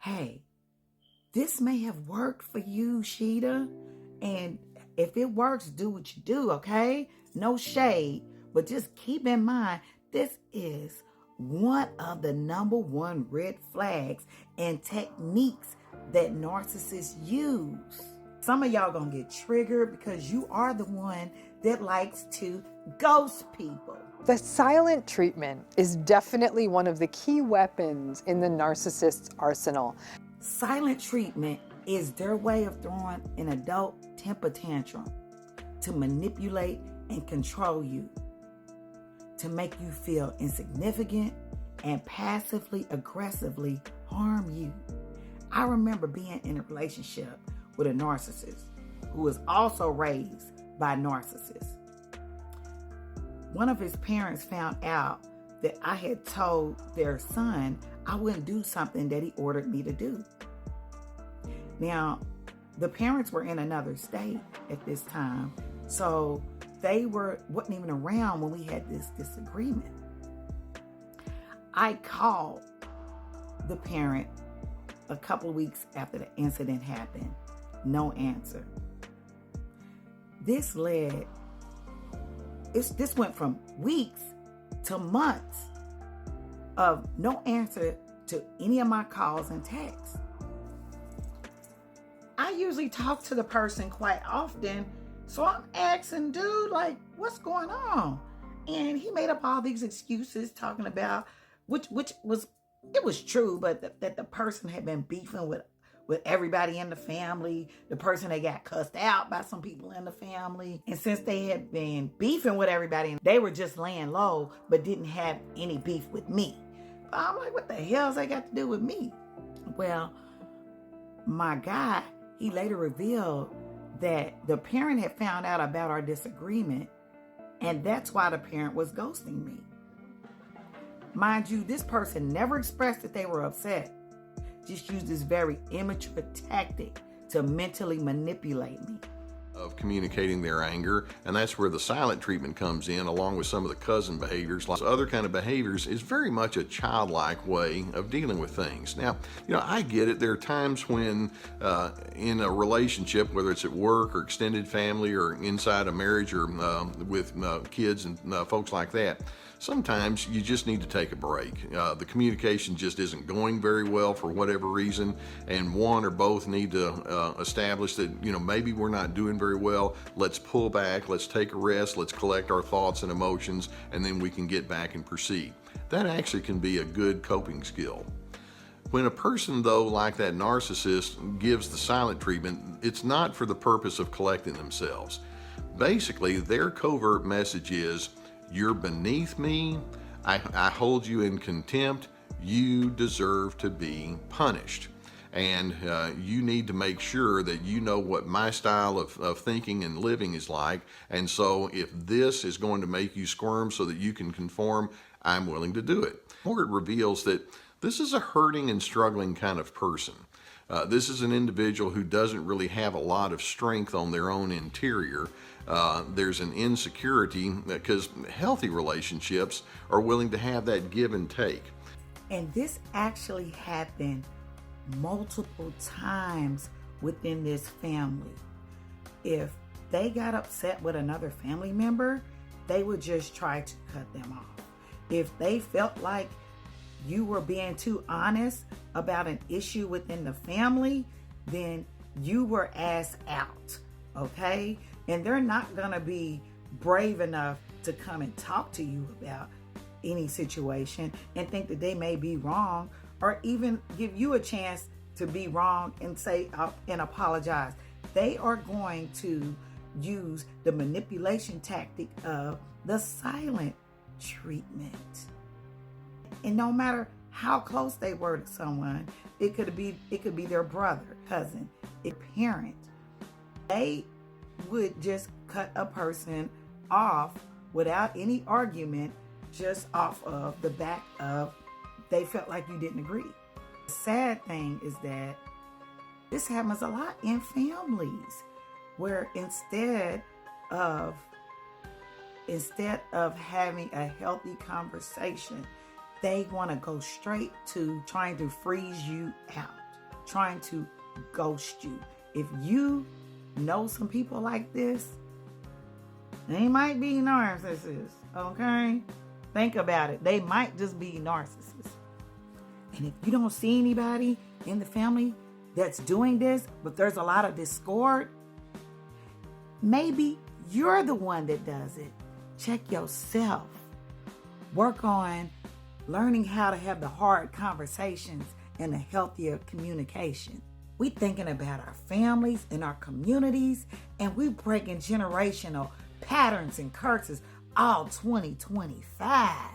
hey, this may have worked for you, Sheeta. And if it works, do what you do, okay? No shade. But just keep in mind, this is one of the number one red flags and techniques that narcissists use. Some of y'all gonna get triggered because you are the one that likes to ghost people. The silent treatment is definitely one of the key weapons in the narcissist's arsenal. Silent treatment is their way of throwing an adult temper tantrum to manipulate and control you, to make you feel insignificant and passively aggressively harm you. I remember being in a relationship with a narcissist who was also raised by narcissists. One of his parents found out that I had told their son I wouldn't do something that he ordered me to do. Now, the parents were in another state at this time, so they wasn't even around when we had this disagreement. I called the parent a couple of weeks after the incident happened. No answer. This went from weeks to months of no answer to any of my calls and texts. I usually talk to the person quite often, so I'm asking, dude, like, what's going on? And he made up all these excuses talking about, which was true, but that the person had been beefing with everybody in the family. The person had got cussed out by some people in the family. And since they had been beefing with everybody, they were just laying low, but didn't have any beef with me. I'm like, what the hell's that got to do with me? Well, my guy, he later revealed that the parent had found out about our disagreement, and that's why the parent was ghosting me. Mind you, this person never expressed that they were upset. Just used this very immature tactic to mentally manipulate me. Of communicating their anger, and that's where the silent treatment comes in, along with some of the cousin behaviors. Like other kind of behaviors is very much a childlike way of dealing with things. Now, I get it. There are times when in a relationship, whether it's at work or extended family or inside a marriage or with kids and folks like that, sometimes you just need to take a break. The communication just isn't going very well for whatever reason, and one or both need to establish that, maybe we're not doing very well. Let's pull back, let's take a rest, let's collect our thoughts and emotions, and then we can get back and proceed. That actually can be a good coping skill. When a person, though, like that narcissist gives the silent treatment, it's not for the purpose of collecting themselves. Basically, their covert message is, you're beneath me, I hold you in contempt, you deserve to be punished. And you need to make sure that you know what my style of thinking and living is like. And so if this is going to make you squirm so that you can conform, I'm willing to do it. Or it reveals that this is a hurting and struggling kind of person. This is an individual who doesn't really have a lot of strength on their own interior. There's an insecurity because healthy relationships are willing to have that give and take. And this actually happened multiple times within this family. If they got upset with another family member, they would just try to cut them off. If they felt like you were being too honest about an issue within the family, then you were asked out, okay? And they're not gonna be brave enough to come and talk to you about any situation and think that they may be wrong, or even give you a chance to be wrong and say and apologize. They are going to use the manipulation tactic of the silent treatment. And no matter how close they were to someone, it could be their brother, cousin, a parent. They would just cut a person off without any argument, just off of the back of they felt like you didn't agree. The sad thing is that this happens a lot in families where instead of having a healthy conversation, they want to go straight to trying to freeze you out. trying to ghost you. If you know some people like this, they might be narcissists, okay? Think about it. They might just be narcissists. And if you don't see anybody in the family that's doing this, but there's a lot of discord, maybe you're the one that does it. Check yourself. Work on learning how to have the hard conversations and a healthier communication. We thinking about our families and our communities, and we breaking generational patterns and curses all 2025.